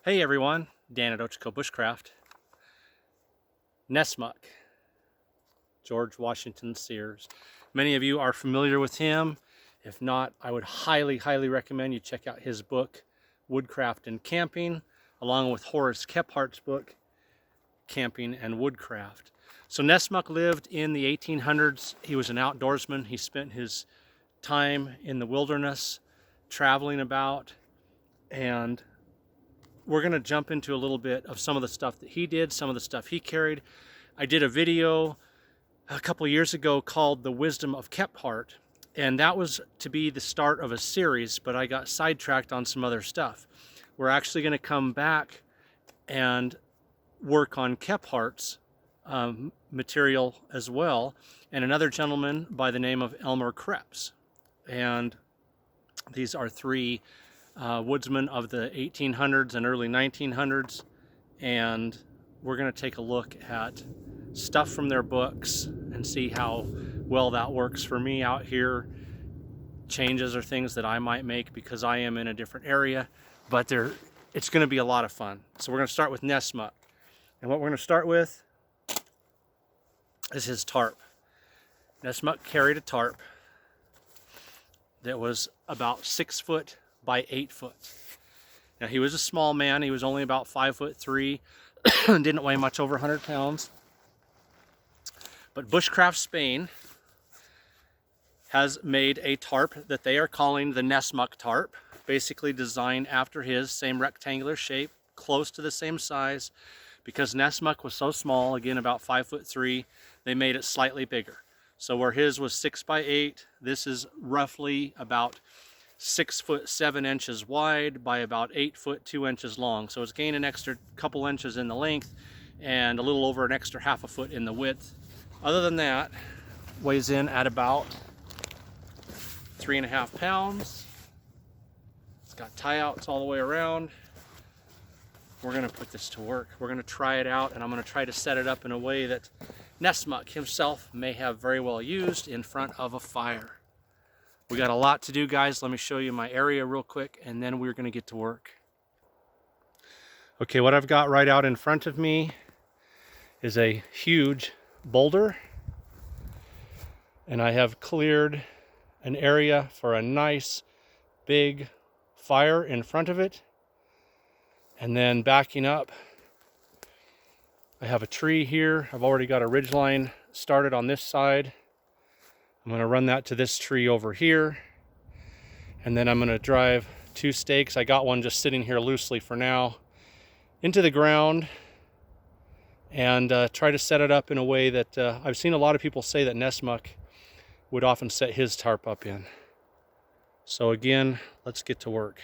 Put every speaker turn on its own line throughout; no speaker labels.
Hey everyone, Dan at Bushcraft. Nessmuk, George Washington Sears. Many of you are familiar with him. If not, I would highly recommend you check out his book, Woodcraft and Camping, along with Horace Kephardt's book, Camping and Woodcraft. So Nessmuk lived in the 1800s. He was an outdoorsman. He spent his time in the wilderness, traveling about, and we're going to jump into a little bit of some of the stuff that he did, some of the stuff he carried. I did a video a couple years ago called The Wisdom of Kephardt, and that was to be the start of a series, but I got sidetracked on some other stuff. We're actually going to come back and work on Kephardt's material as well, and another gentleman by the name of Elmer Krebs. And these are three woodsmen of the 1800s and early 1900s, and we're going to take a look at stuff from their books and see how well that works for me out here. Changes or things that I might make because I am in a different area, but it's going to be a lot of fun. So we're going to start with Nessmuk, and what we're going to start with is his tarp. Nessmuk carried a tarp that was about 6 foot by 8 foot. Now he was a small man. He was only about 5'3", didn't weigh much over 100 pounds. But Bushcraft Spain has made a tarp that they are calling the Nessmuk tarp, basically designed after his, same rectangular shape, close to the same size. Because Nessmuk was so small, again about 5'3", they made it slightly bigger. So where his was 6 by 8, this is roughly about 6 foot 7 inches wide by about 8 foot 2 inches long. So it's gained an extra couple inches in the length and a little over an extra half a foot in the width. Other than that, weighs in at about 3.5 pounds. It's got tie outs all the way around. We're gonna put this to work. We're gonna try it out, and I'm gonna try to set it up in a way that Nessmuk himself may have very well used in front of a fire. We got a lot to do, guys. Let me show you my area real quick, and then we're gonna get to work. Okay, what I've got right out in front of me is a huge boulder, and I have cleared an area for a nice big fire in front of it. And then backing up, I have a tree here. I've already got a ridge line started on this side. I'm going to run that to this tree over here, and then I'm going to drive 2 stakes. I got one just sitting here loosely for now, into the ground, and try to set it up in a way that I've seen a lot of people say that Nessmuk would often set his tarp up in. So again, let's get to work.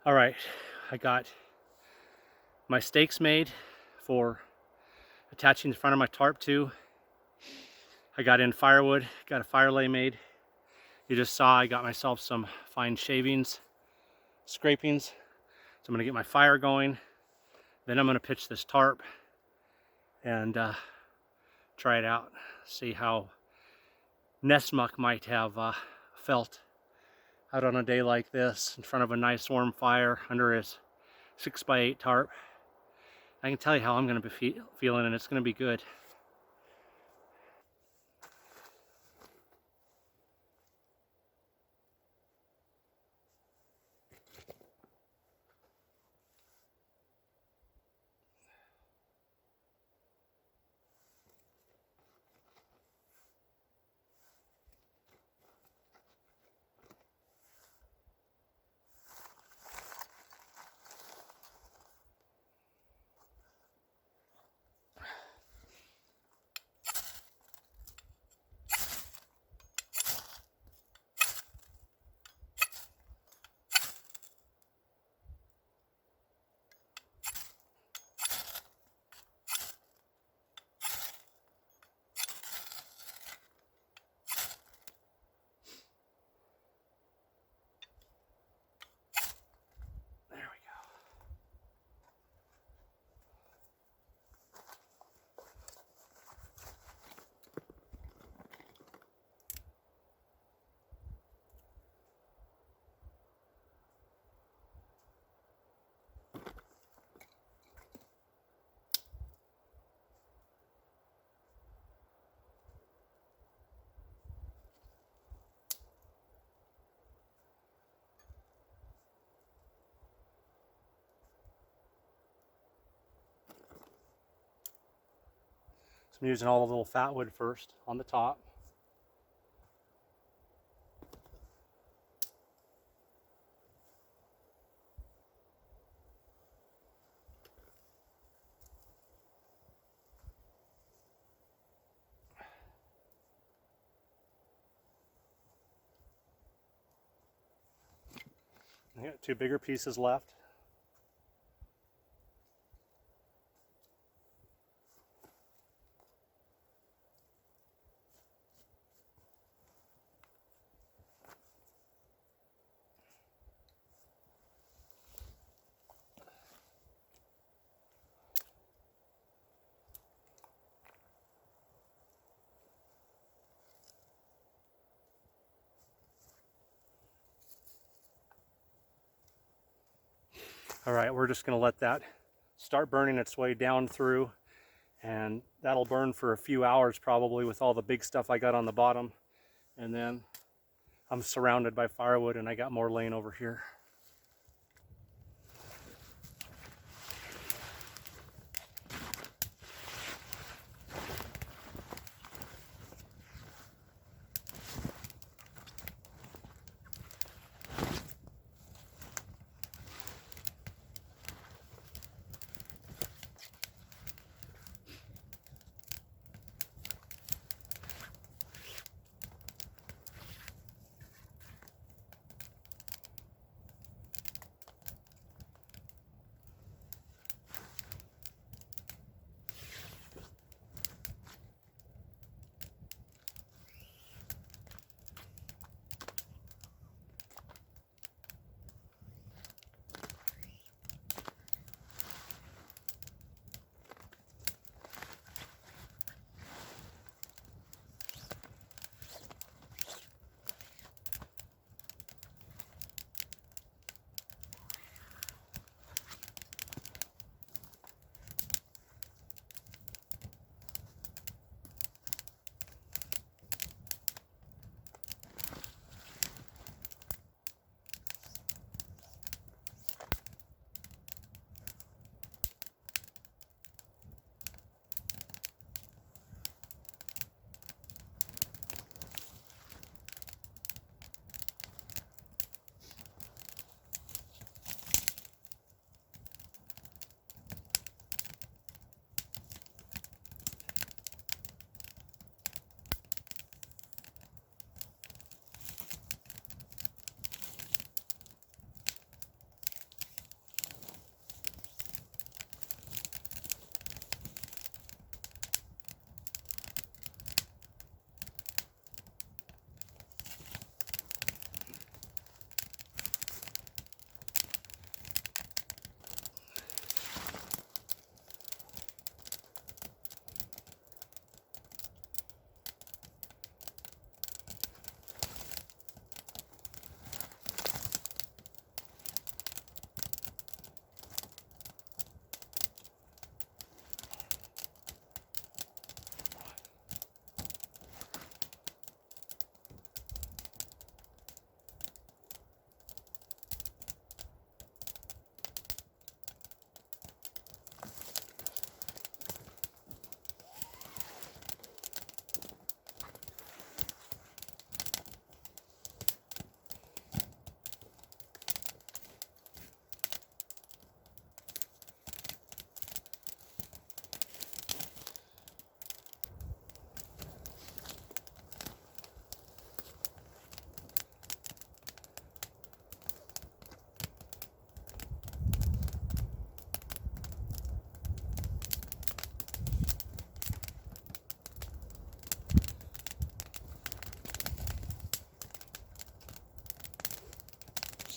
All right, I got my stakes made for attaching the front of my tarp to. I got in firewood, got a fire lay made. You just saw I got myself some fine shavings, scrapings. So I'm gonna get my fire going. Then I'm gonna pitch this tarp and try it out. See how Nessmuk might have felt out on a day like this in front of a nice warm fire under his 6x8 tarp. I can tell you how I'm gonna be feeling, and it's gonna be good. So I'm using all the little fat wood first on the top. I got 2 bigger pieces left. All right, we're just gonna let that start burning its way down through, and that'll burn for a few hours probably with all the big stuff I got on the bottom. And then I'm surrounded by firewood and I got more laying over here.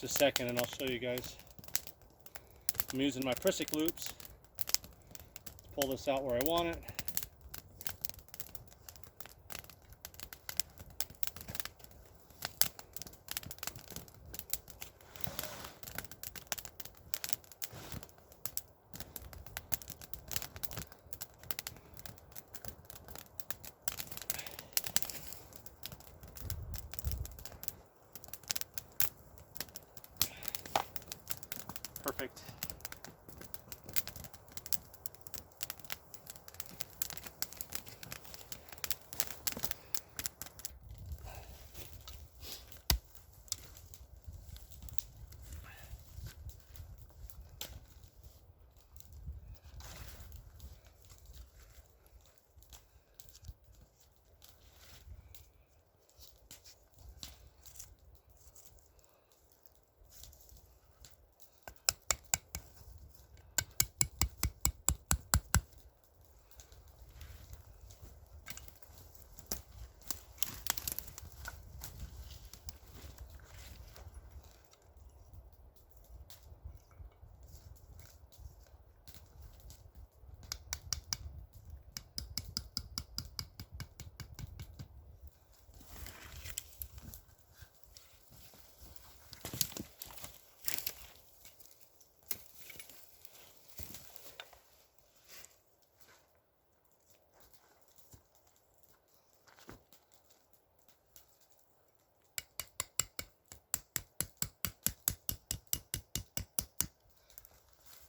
just a second and I'll show you guys. I'm using my Prusik loops to pull this out where I want it. Perfect.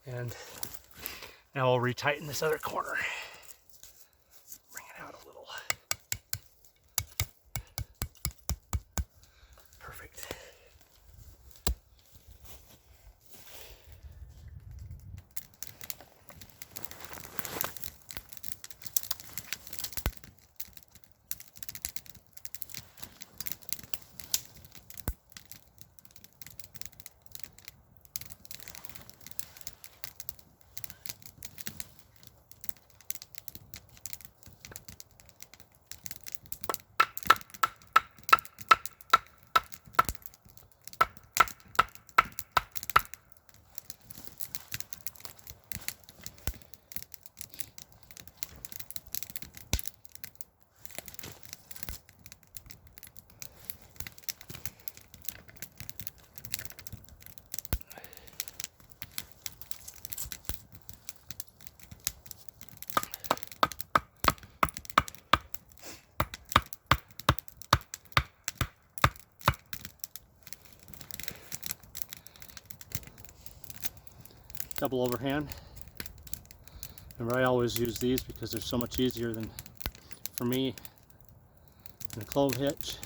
And now I'll retighten this other corner. Bring it out a little. Perfect. Double overhand. Remember, I always use these because they're so much easier than, for me, than a clove hitch.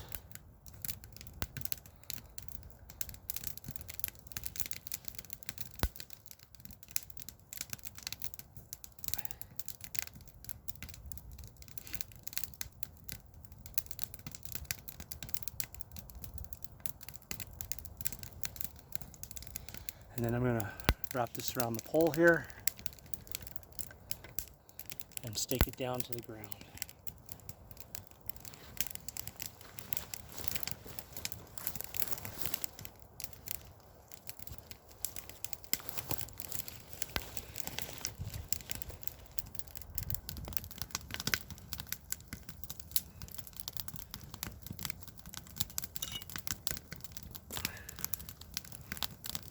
And then I'm going to wrap this around the pole here and stake it down to the ground.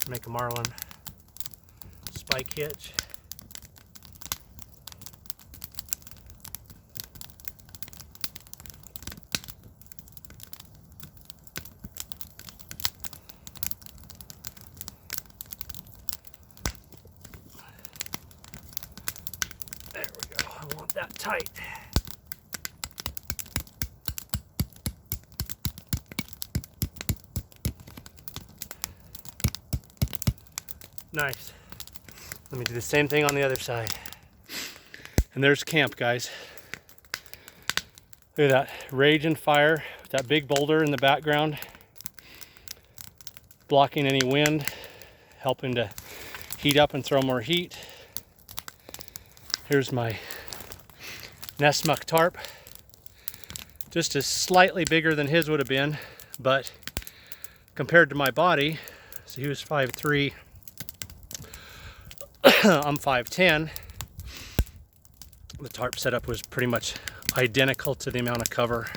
Make a marlin spike hitch. There we go. I want that tight. Nice. Let me do the same thing on the other side. And there's camp, guys. Look at that, rage and fire with that big boulder in the background, blocking any wind, helping to heat up and throw more heat. Here's my Nessmuk tarp. Just as slightly bigger than his would have been, but compared to my body, So he was 5'3". I'm 5'10". The tarp setup was pretty much identical to the amount of cover.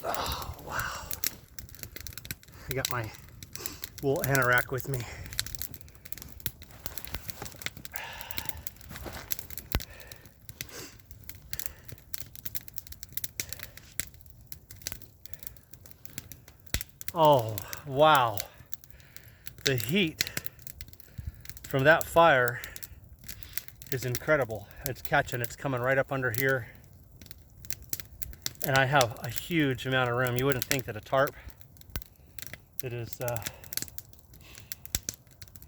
Oh, wow. I got my wool anorak with me. Oh, wow. The heat from that fire is incredible. It's catching, it's coming right up under here. And I have a huge amount of room. You wouldn't think that a tarp that is,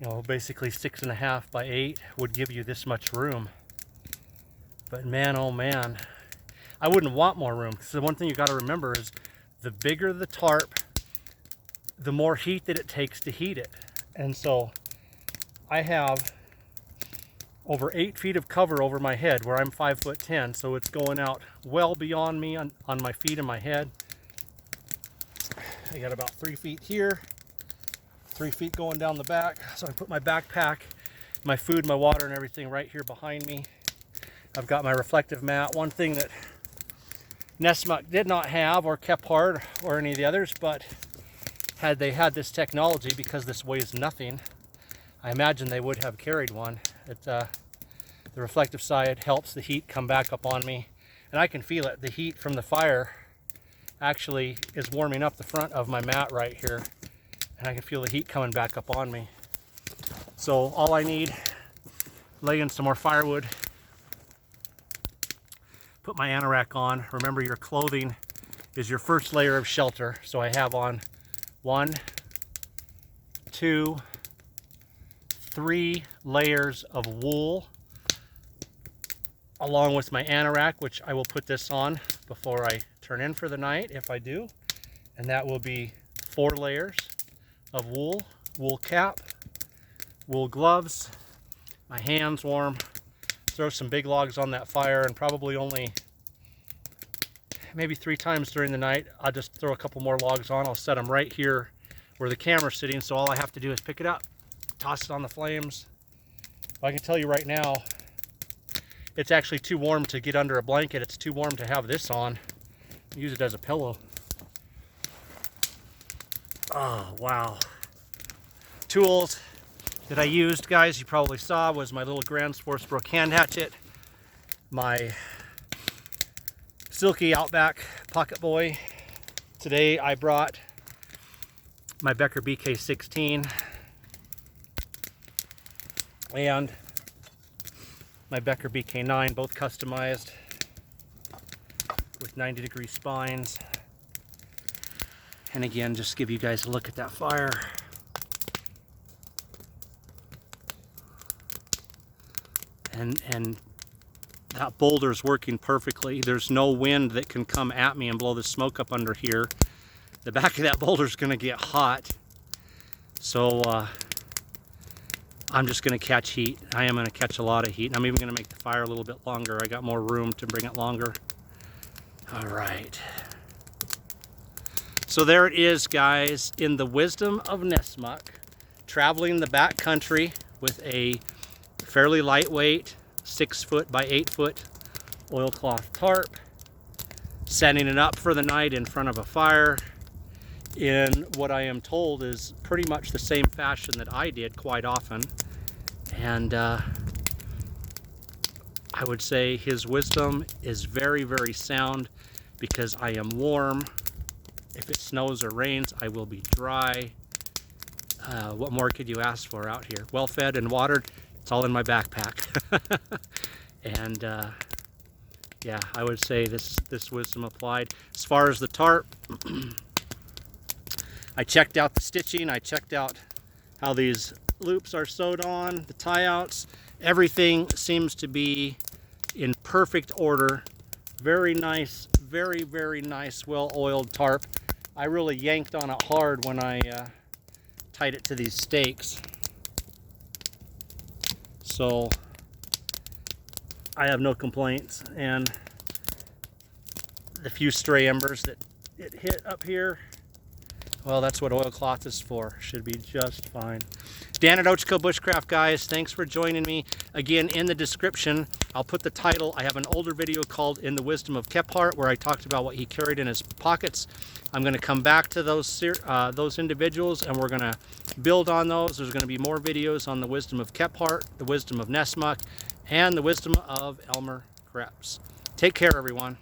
you know, basically 6.5 by 8 would give you this much room. But man, oh man, I wouldn't want more room. So the one thing you got to remember is the bigger the tarp, the more heat that it takes to heat it. And so I have over 8 feet of cover over my head where I'm 5'10", so it's going out well beyond me on my feet and my head. I got about 3 feet here, 3 feet going down the back. So I put my backpack, my food, my water, and everything right here behind me. I've got my reflective mat. One thing that Nessmuk did not have or kept hard or any of the others, but had they had this technology, because this weighs nothing, I imagine they would have carried one. The reflective side helps the heat come back up on me, and I can feel it. The heat from the fire actually is warming up the front of my mat right here, and I can feel the heat coming back up on me. So all I need, lay in some more firewood, put my anorak on. Remember, your clothing is your first layer of shelter. So I have on 1, 2, 3 layers of wool, along with my anorak, which I will put this on before I turn in for the night, if I do. And that will be 4 layers of wool, wool cap, wool gloves, my hands warm, throw some big logs on that fire, and probably only maybe 3 times during the night, I'll just throw a couple more logs on. I'll set them right here where the camera's sitting, so all I have to do is pick it up, toss it on the flames. But I can tell you right now, it's actually too warm to get under a blanket. It's too warm to have this on. Use it as a pillow. Oh, wow. Tools that I used, guys, you probably saw, was my little Gransfors Bruk hand hatchet, my Silky Outback Pocketboy. Today I brought my Becker BK16 and my Becker BK9, both customized with 90-degree spines. And again, just give you guys a look at that fire. And that boulder's working perfectly. There's no wind that can come at me and blow the smoke up under here. The back of that boulder's gonna get hot. So I'm just gonna catch heat. I am gonna catch a lot of heat. And I'm even gonna make the fire a little bit longer. I got more room to bring it longer. All right. So there it is, guys, in the wisdom of Nessmuk, traveling the back country with a fairly lightweight 6 foot by 8 foot oilcloth tarp, setting it up for the night in front of a fire in what I am told is pretty much the same fashion that I did quite often. And I would say his wisdom is very, very sound, because I am warm. If it snows or rains, I will be dry. What more could you ask for out here? Well fed and watered. It's all in my backpack. And yeah, I would say this wisdom applied. As far as the tarp, I checked out the stitching. I checked out how these loops are sewed on, the tie-outs. Everything seems to be in perfect order. Very nice, very, very nice, well-oiled tarp. I really yanked on it hard when I tied it to these stakes. So I have no complaints, and the few stray embers that it hit up here, well, that's what oilcloth is for. Should be just fine. Dan at Ochco Bushcraft, guys, thanks for joining me. Again, in the description, I'll put the title. I have an older video called In the Wisdom of Kephart, where I talked about what he carried in his pockets. I'm going to come back to those individuals, and we're going to build on those. There's going to be more videos on the wisdom of Kephart, the wisdom of Nessmuk, and the wisdom of Elmer Krebs. Take care, everyone.